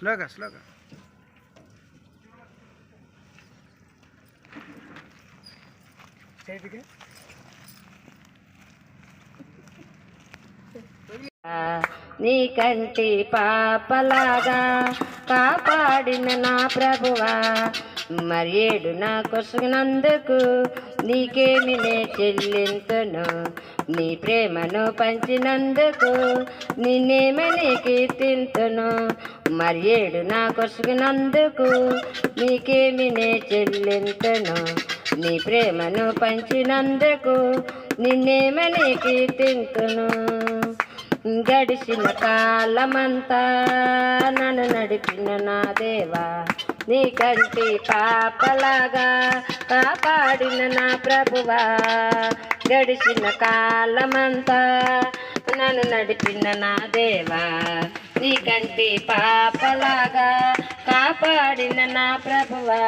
స్లోగా స్లోగా. నీ కంటి పాపలాగా కాపాడిన నా ప్రభువా, మరియేడు నా కొసగినందుకు నీకేమి నే చెల్లింతును. నీ ప్రేమను పంచినందుకు నిన్నేమని కీర్తింతును. మరియేడు నా కొసగినందుకు నీకేమి నే చెల్లింతును. నీ ప్రేమను పంచినందుకు నిన్నేమని కీర్తింతును. గడిచిన కాలమంతా నన్ను నడిపిన నా దేవా, నీ కంటి పాపలాగా కాపాడిన నా ప్రభువా, గడిచిన కాలమంతా నన్ను నడిపిన నా దేవా, నీ కంటి పాపలాగా కాపాడిన నా ప్రభువా.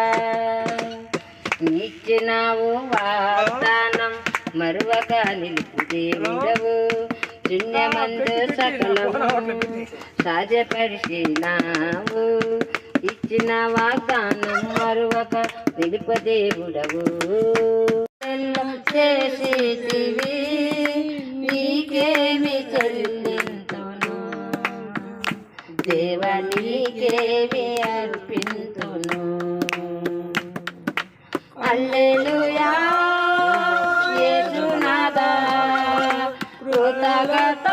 ఇచ్చినావు వాగ్దానం మరువక నిలుపు దేవుడవు, శూన్యమందు సకలము సాధ్యపరిచినావు. ఇచ్చిన వాగ్దానం మరువక నిలుపు దేవుడవు. చేసితివి నీకేమి చెల్లింతును, దేవా నీకేమి అర్పింతును. హల్లెలూయా యేసునాథా, కృతజ్ఞత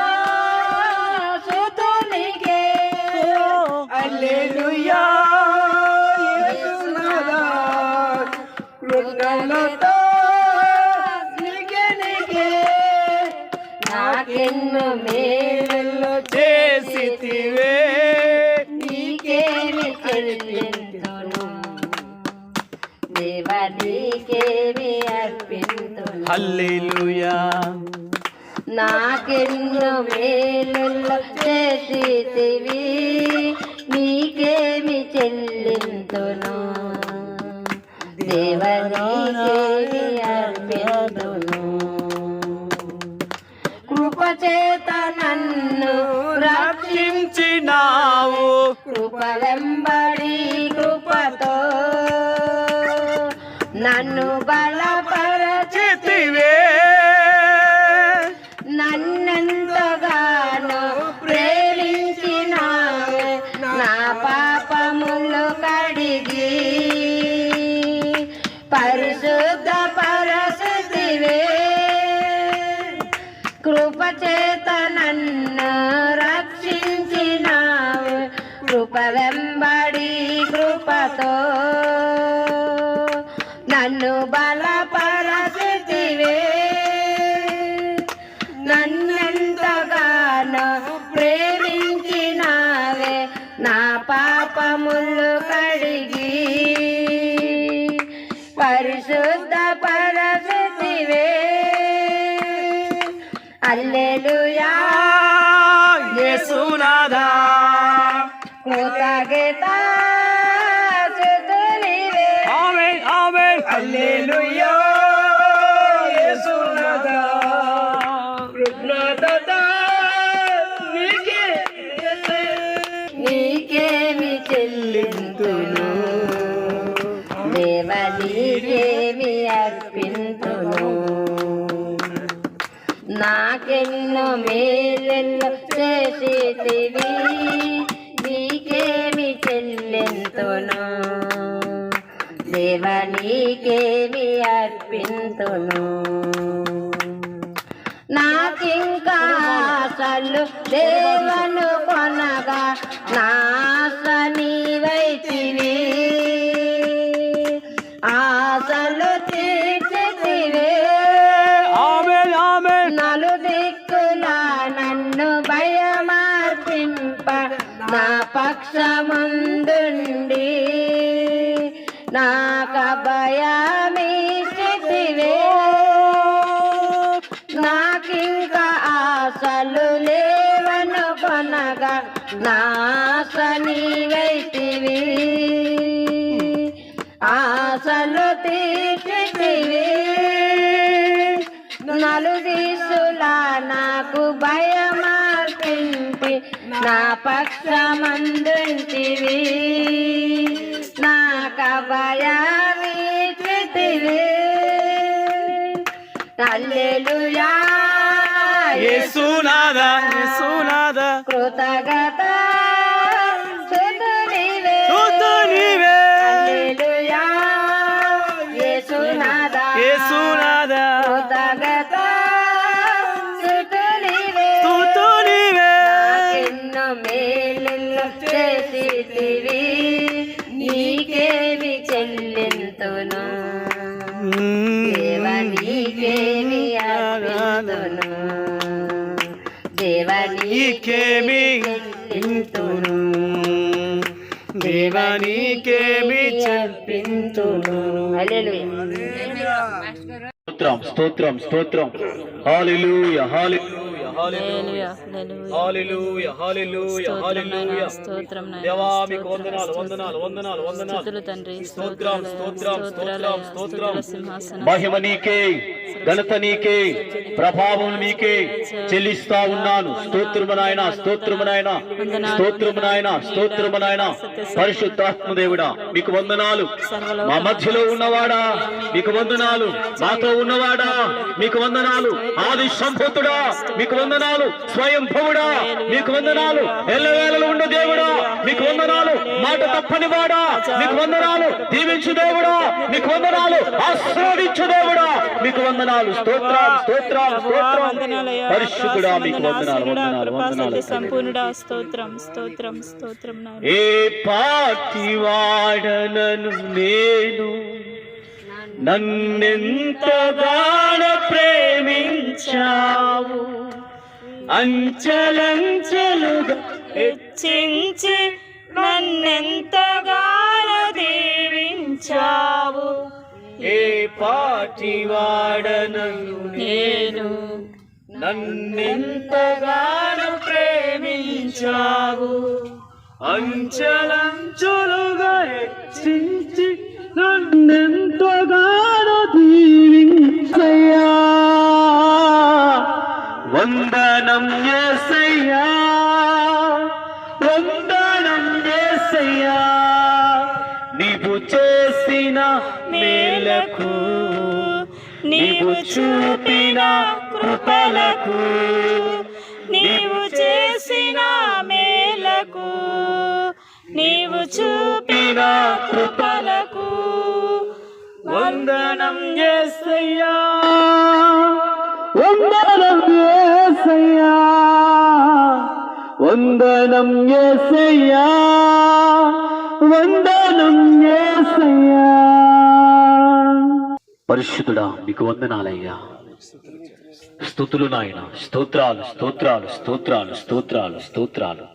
స్తుతునికే. హల్లెలూయా యేసునాథా, కృతజ్ఞత నీకే. నాకెన్నో మేలు చేసితివే నీకేమి చెల్లింతును, దేవా నీకేమి అర్పింతును. హల్లెలూయా. నాకెన్నో మేలు చేసితివి నీకేమి చెల్లింతును, దేవా నీకేమి అర్పింతును. కృపచేత నన్ను రక్షించినావు, కృప వెంబడి కృపతో నన్ను బలపరచితివే. నన్నెంతగానో ప్రేమించినావే, నా పాపములు కడిగి పరిశుద్ధ పరచితివే. కృపచేత నన్ను రక్షించినావు, కృప వెంబడి కృపతో నన్ను బలపరచితివే. నన్నెంతగానో ప్రేమించినావే, నా పాపములు కడిగి పరిశుద్ధ పరచితివే. హల్లెలూయా యేసునాథా, కృతజ్ఞత స్తుతునివే. ఆమేన్ ఆమేన్. హల్లెలూయా యేసునాథా, కృతజ్ఞత నీకే. నీకేమి చెల్లింతును, దేవా నీకేమి అర్పింతును. నాకెన్నో మేలు చేసితివి నీకేమి చెల్లింతును, దేవా నీకేమి అర్పింతును. నాకింకా ఆశలు దేవను కొనగా నాశ నీవైతివి, ఆశలు తీర్చితివే. ఆమేన్ ఆమేన్. నలుదిక్కుల నన్ను భయమార్పింప నా పక్షముందుండి నాకభయమిచ్చితివే. నాకింకా ఆశలు లేవను కొనగా నాశ నీవైతివి, ఆశలు తీర్చితివి. నలుదిశల నాకు భయమార్పింపి నా పక్షమందుంటివి నా కభయమిచ్చితివి హల్లెలూయా యేసునాథ యేసునాథ కృతజ్ఞత స్తుతి నీవే హల్లెలూయా యేసునాథ యేసునాథ కృతజ్ఞత స్తుతి నీవే నాకెన్నో మేలులు చేసితివి నీకేమి చెల్లింతును దేవా నీకేమి అర్పింతును దేవా నీకేమి చెల్లింతును దేవా నీకేమి చెల్లింతును హల్లెలూయా స్తోత్రం స్తోత్రం హల్లెలూయా హల్లెలూయా హల్లెలూయా హల్లెలూయా హల్లెలూయా హల్లెలూయా స్తోత్రం నాయనా దేవా మీకు వందనాలు వందనాలు వందనాలు వందనాలు స్తుతులు తండ్రి స్తోత్రం స్తోత్రం స్తోత్రం స్తోత్రం సింహాసనం మహిమ నీకే ఘనత నీకే ప్రభావం నీకే చెల్లిస్తా ఉన్నాను స్తోత్రము నాయనా స్తోత్రము నాయనా స్తోత్రము నాయనా స్తోత్రము నాయనా పరిశుద్ధాత్మ దేవుడా మీకు వందనాలు మా మధ్యలో ఉన్నవాడా మీకు వందనాలు మాతో ఉన్నవాడా మీకు వందనాలు ఆది సంభూతుడా మీకు వందనాలు స్వయం భవుడా మీకు వందనాలు ఎల్లవేళలు ఉన్న దేవుడా మీకు వందనాలు మాట తప్పని వాడా మీకు వందనాలు దీవించు దేవుడా మీకు వందనాలు ఆశీర్వదించు దేవుడా మీకు వందనాలు స్తోత్రం స్తోత్రం స్తోత్రం పరిశుద్ధుడా మీకు వందనాలు వందనాలు వందనాలు సంపూర్ణుడా స్తోత్రం స్తోత్రం స్తోత్రం నాయనా ఏ పాటి వాడనను నేను నన్నెంతగానో ప్రేమించావు అంచలంచలుగా హెచ్చించి నన్నెంతగానో దీవించావు ఏ పాటి వాడనను నేను నన్నెంతగానో ప్రేమించావు అంచలంచులుగా హెచ్చించి నన్నెంతగానో దీవించయ్యా వందనం యేసయ్యా వందనం యేసయ్యా నీవు చేసిన మేలకు నీవు చూపిన కృపలకు నీవు చేసిన మేలకు నీవు చూపిన కృపలకు వందనం యేసయ్యా వందనం యేసయ్యా వందనం యేసయ్యా వందనం యేసయ్యా పరిశుద్ధుడా మీకు వందనాలయ్యా స్తుతులు నాయన స్తోత్రాలు స్తోత్రాలు స్తోత్రాలు స్తోత్రాలు స్తోత్రాలు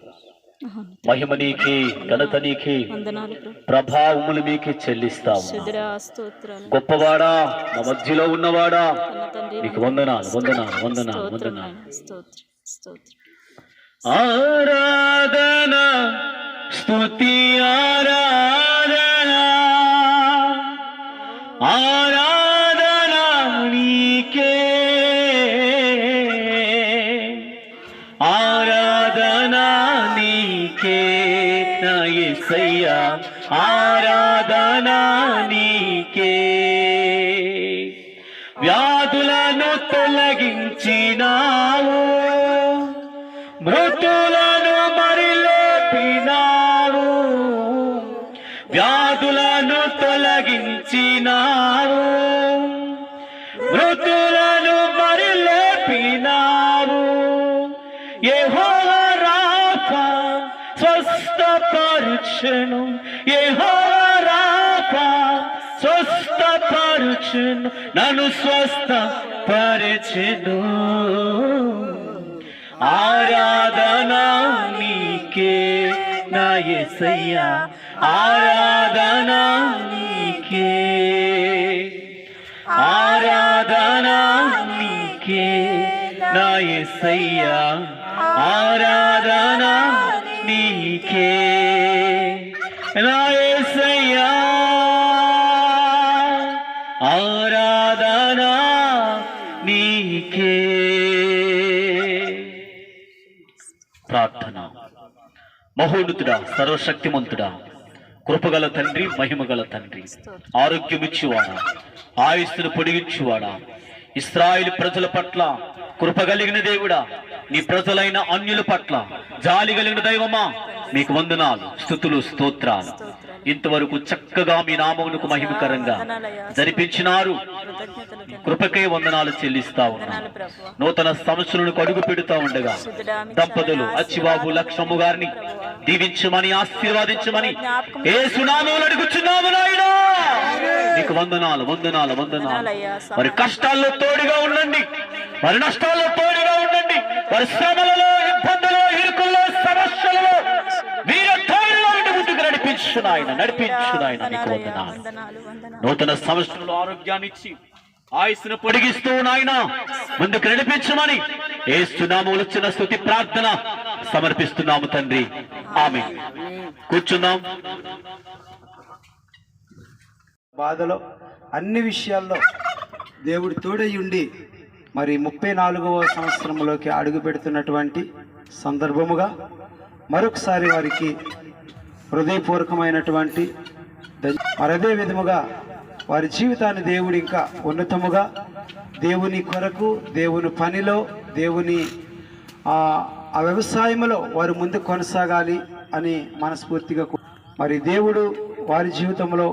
మహిమ నీకే ఘనత నీకే వందనాలు ప్రభు. ప్రభావములు మీకే చెల్లిస్తాము శుద్ధుడా స్తోత్రాలు గొప్పవాడా మా మధ్యలో ఉన్నవాడా కన్న తండ్రి నీకు వందనాలు వందనాలు వందనాలు స్తోత్రం వందనాలు నాయనా స్తోత్రం స్తోత్రం ఆరాధన స్తుతి ఆరాధన ఆరాధన నీకే ఆరాధన నీకే నా యేసయ్యా ఆరాధన నీకే వ్యాధులను తొలగించినావు మృతులను మరి లేపినావు వ్యాధులను తొలగించినావు మృతులను మరి లేపినావు యెహోవా రాఫా స్వస్థపరచును యెహోవా రాఫా స్వస్థపరచును నన్ను స్వస్థపరచును ఆరాధన నీకే నా యేసయ్యా ఆరాధన నీకే ఆరాధన నీకే నా యేసయ్యా ఆరాధన నీకే నా యేసయ్యా ఆరాధన నీకే ప్రార్థన మహోన్నతుడా, సర్వశక్తిమంతుడా, కృపగల తండ్రి, మహిమగల తండ్రి, ఆరోగ్యమిచ్చువాడా, ఆయుస్సును పొడిగించువాడా, ఇశ్రాయేలు ప్రజల పట్ల కృప కలిగిన దేవుడా, నీ ప్రజలైన అన్యుల పట్ల జాలి కలిగిన దైవమా, మీకు వందనాలు, స్తుతులు, స్తోత్రాలు. ఇంతవరకు చక్కగా మీ నామమునకు మహిమకరంగా జరిపించినారు. కృపకే వందనాలు చెల్లిస్తా ఉన్నాను. నూతన సంవత్సరాలకు అడుగు పెడుతూ ఉండగా దంపతులు అచ్చిబాబు లక్ష్మమ్మ గారిని దీవించమని, ఆశీర్వాదించమని యేసు నామములో అడుగుచున్నాము నాయనా. మీకు వందనాలు, వందనాలు, వందనాలు. మరి కష్టాల్లో తోడుగా ఉండండి, మరి నష్టాల్లో తోడుగా ఉండండి, మరి శ్రమలలో, ఇబ్బందులు, ఇరుకుల్లో, సమస్యలలో మీరు తోడుగా ఉండి ముందుకు నడిపించు నాయన, నడిపించు నాయన. మీకు వందనాలు. నూతన సంవత్సరంలో ఆరోగ్యాన్ని ఇచ్చి ఆయుస్సును పొడిగిస్తూ నాయన ముందుకు నడిపించమని యేసు నామములో చిన్న స్తుతి ప్రార్థన సమర్పిస్తున్నాము తండ్రి. ఆమేన్. కూర్చుందాం. బాధలో అన్ని విషయాల్లో దేవుడు తోడై ఉండి మరి 34వ సంవత్సరంలోకి అడుగు పెడుతున్నటువంటి సందర్భముగా మరొకసారి వారికి హృదయపూర్వకమైనటువంటి మరి అదే విధముగా వారి జీవితాన్ని దేవుడు ఇంకా ఉన్నతముగా దేవుని కొరకు, దేవుని పనిలో, దేవుని ఆ వ్యవసాయంలో వారు ముందు కొనసాగాలి అని మనస్ఫూర్తిగా మరి దేవుడు వారి జీవితంలో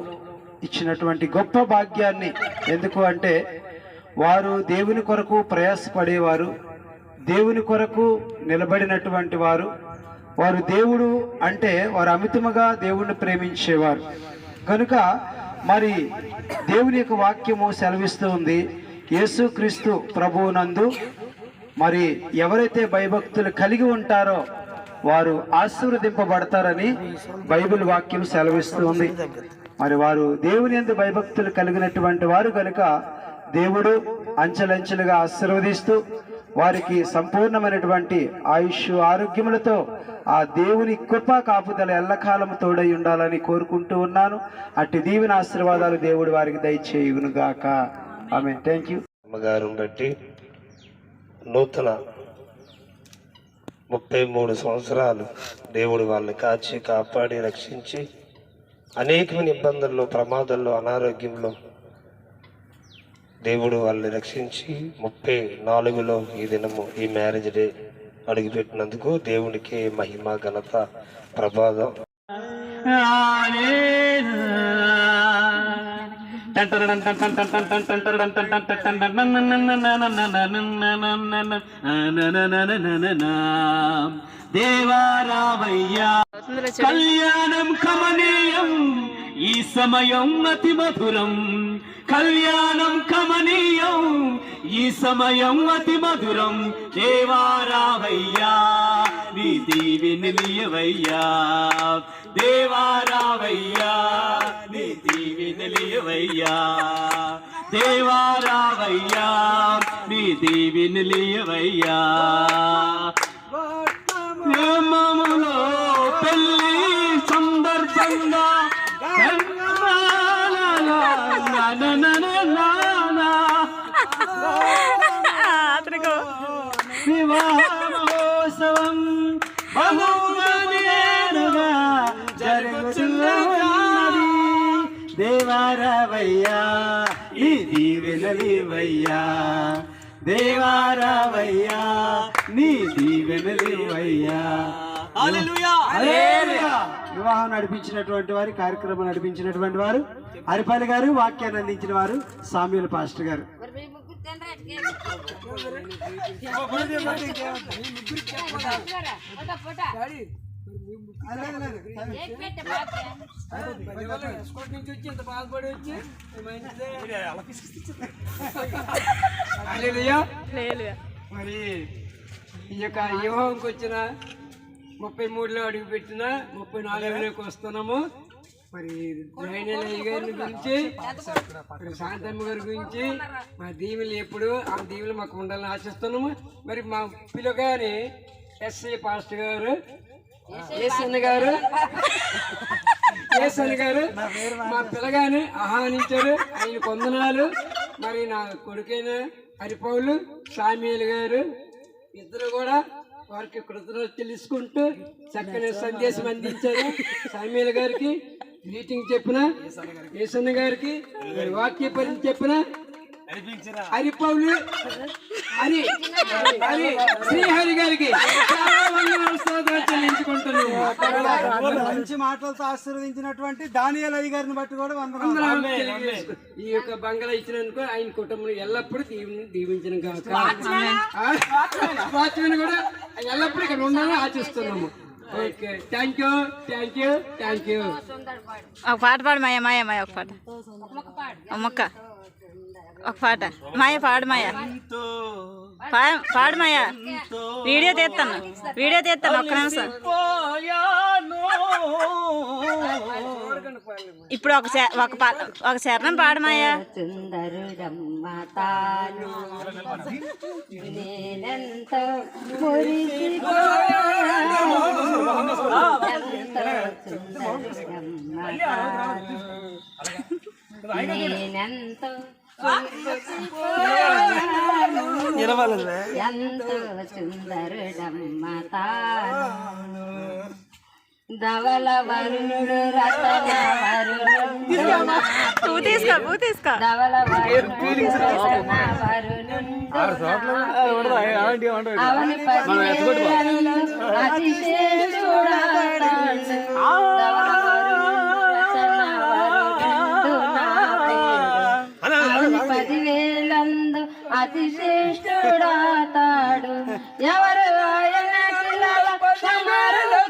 ఇచ్చినటువంటి గొప్ప భాగ్యాన్ని, ఎందుకు అంటే వారు దేవుని కొరకు ప్రయాసపడేవారు, దేవుని కొరకు నిలబడినటువంటి వారు, వారు దేవుడు అంటే వారు అమితముగా దేవుణ్ణి ప్రేమించేవారు కనుక మరి దేవుని యొక్క వాక్యము సెలవిస్తూ ఉంది, యేసుక్రీస్తు ప్రభువునందు మరి ఎవరైతే భయభక్తులు కలిగి ఉంటారో వారు ఆశీర్వదింపబడతారని బైబిల్ వాక్యం సెలవిస్తుంది. మరి వారు దేవుని యందు భయభక్తులు కలిగినటువంటి వారు కనుక దేవుడు అంచెలంచెలుగా ఆశీర్వదిస్తూ వారికి సంపూర్ణమైనటువంటి ఆయుష్, ఆరోగ్యములతో ఆ దేవుని కృపా కాపుదల ఎల్లకాలం తోడై ఉండాలని కోరుకుంటూ ఉన్నాను. అట్టి దీవెన ఆశీర్వాదాలు దేవుడు వారికి దయచేయును గాక. ఆమేన్. Thank you. అమ్మగారిని బట్టి నూతన 33 సంవత్సరాలు దేవుడు వాళ్ళని కాచి, కాపాడి, రక్షించి అనేకమైన ఇబ్బందుల్లో, ప్రమాదాల్లో, అనారోగ్యంలో దేవుడు వాళ్ళని రక్షించి 34లో ఈ దినము ఈ మ్యారేజ్ డే అడుగుపెట్టినందుకు దేవునికి మహిమ, ఘనత, ప్రభావం. దేవారావయ్యా కళ్యాణం కమనీయం, ఈ సమయం అతి మధురం. కళ్యాణం కమనీయం, ఈ సమయం అతి మధురం. దేవారావయ్యా నీ దీవెనలియవయ్యా, దేవారావయ్యా నీ దీవెనలియవయ్యా, దేవారావయ్యా నీ దీవెనలియవయ్యా. ప్రేమములో పెళ్లి సందర్భంగా వివాహోత్సవం బహుమనేరుగా జరుగుతున్నది. దేవారావయ్యా ఈ దీవెనలివయ్యా, దేవారావయ్యా నీ దీవెనలివయ్యా. వివాహం నడిపించినటువంటి వారు, కార్యక్రమం నడిపించినటువంటి వారు హరిపల్లి గారు, వాక్యాన్ని అందించిన వారు సామ్యూల్ పాస్టర్ గారు. మరి ఈ యొక్క వివాహంకి వచ్చిన 33లో అడుగు పెట్టిన 34లోకి వస్తున్నాము. మరి జైనయ్య గారి గురించి, మరి శాంతమ్మ గారి గురించి మా దీవులు ఎప్పుడు ఆ దీవులు మాకు ఉండాలని ఆశిస్తున్నాము. మరి మా పిల్లగాని ఎస్ఐ పాస్టర్ గారు, ఏసన్న గారు మా పిల్లగాని ఆహ్వానించారు. ఆయన కొందనాలు. మరి నా కొడుకైన హరిపౌలు, సామ్యూల్ గారు ఇద్దరు కూడా వారికి కృతజ్ఞతలు తెలుసుకుంటూ చక్కని సందేశం అందించారు సామ్యుల గారికి, మీటింగ్ చెప్పిన యేసన్న గారికి, వాక్య పరిచయం చెప్పిన హరిపౌలు హరి హరి శ్రీహరి గారికి చాలా వందనాలు స్తోత్రాలు చెల్లించుకుంటున్నాము. మంచి మాటలతో ఆశీర్వదించినటువంటి దానియేలు అయ్య గారిని బట్టి కూడా వందనాలు. వందనాలు తెలియజేసుకుంటూ ఈ యొక్క బంగళా ఇచ్చినందుకు ఆయన కుటుంబం ఎల్లప్పుడూ దీవించిన కాక వాచ్మెన్ కూడా ఎల్లప్పుడూ ఇక్కడ ఉండాలని ఆశిస్తున్నాము. Okay, thank you thank you thank you. ఒక పాట పాడు మాయ మాయ మాయ ఒక పాట మొక్క ఒక పాట మాయ పాడు మాయ పాడు మాయ వీడియో తీస్తాను ఒక్క నిమిషం. ఇప్పుడు ఒక శరణం పాడు మాయ. సుందరుడమ్మ తాను నేనెంతో మురిసిపోయాను, ఎంతో సుందరుడమ్మ తాను నేనెంతో ఎంతో సుందరుడమ్మ తాను ధవల వరుణుడు రతన వరుణుడు ధవల వరుణుడు రతన వరుణుడు అవని పదివేలందు అతిశేషుడాతాడు ధవల వరుణుడు రతన వరుణుడు నా పేరు అవని పదివేలందు అతిశేషుడాతాడు ఎవరు ఆయన పిల్లల సమరులు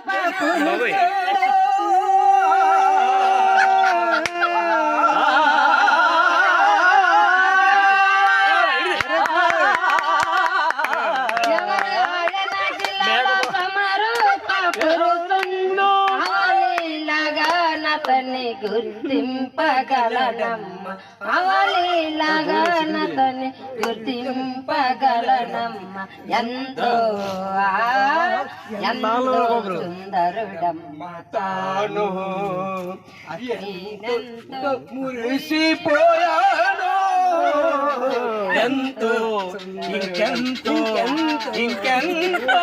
అవలీలాగానతని గుర్తింపగలనమ్మ, అవలీలాగానతని గుర్తింపగలనమ్మ, ఎంతో ఎంతో సుందరుడమ్మ తాను నేనెంతో మురిసిపోయాను, ఎంతో ఇంకెంతో ఇంకెంతో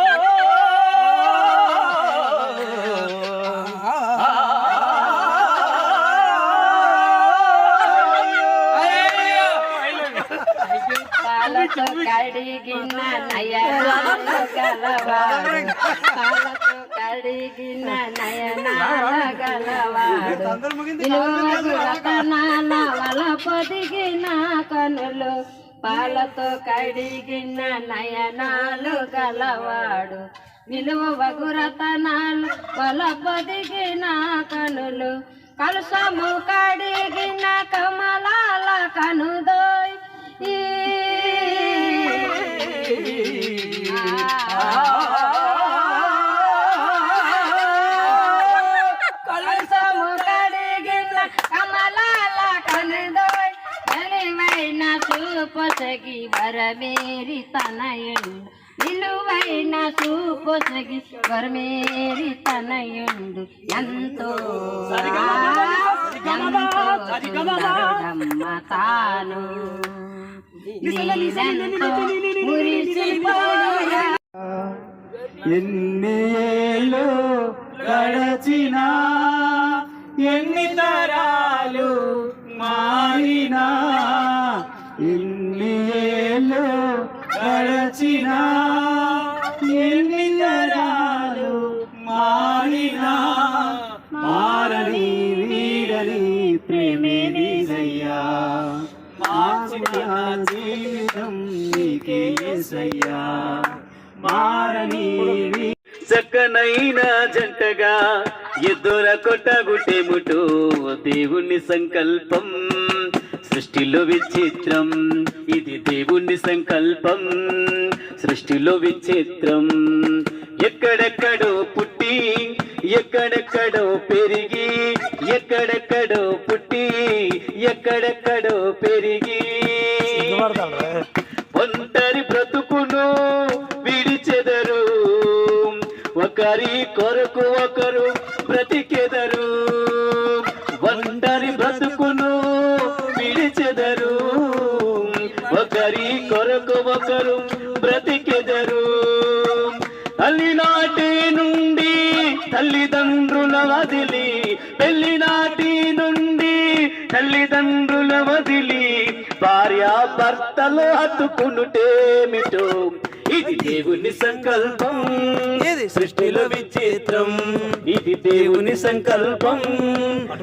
పాలతో కడిగిన నయనాలు గలవాడు, పాలతో కడిగిన నయనాల గలవాడు, విలువగు రతనాల వల పొదిగిన కనులు, పాలతో కడిగిన నయనాలు గలవాడు, విలువగు రతనాలు వల పొదిగిన కనులు, కలుషము కడిగిన కమలాల కనుదోయ్ కలుషము కడిగిన కమలాల కనుదోయ్ తెలివైన చూపొసగి వరమేరి తనయుండు, నిలువైన చూపొసగి వరమేరి తనయుండు, ఎంతో ఎంతో సుందరుడమ్మ తాను నేనెంతో మురిసిపోయా. ఎన్ని ఏళ్ళు గడచినా ఎన్ని తరాలు మారినా, ఎన్ని ఏళ్ళు గడచినా ఎన్ని తరాలు మారినా, మారని వీడని ప్రేమే నీదయ్యా, మార్చిన జీవితం నీకే యేసయ్యా, మారని చక్కనైన జంటగా ఎదుర కొట్టగుటేముటో దేవుని సంకల్పం, సృష్టిలో విచిత్రం ఇది దేవుని సంకల్పం, సృష్టిలో విచిత్రం. ఎక్కడెక్కడో పుట్టి ఎక్కడెక్కడో పెరిగి, ఎక్కడెక్కడో పుట్టి ఎక్కడెక్కడో పెరిగి, ఒంటరి బ్రతుకును విడిచెదరు, ఒకరి కొరకు ఒకరు బ్రతికెదరు, ఒంటరి బ్రతుకును విడిచెదరు, ఒకరి కొరకు ఒకరు బ్రతికెదరు. తల్లిదండ్రుల వదిలి పెళ్లి నాటి నుండి తల్లిదండ్రుల వదిలి భార్యాభర్తలు హత్తుకునుటేమిటో ఇది దేవుని సంకల్పం, సృష్టిలో విచిత్రం. ఇది దేవుని సంకల్పం,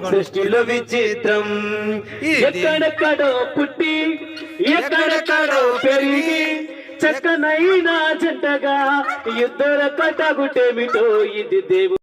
సృష్టిలో విచిత్రం. ఎక్కడెక్కడో పుట్టి ఎక్కడెక్కడో పెరిగి చక్కనైనా జంటగా ఇద్దరు కట్టగుటేమిటో ఇది దేవుని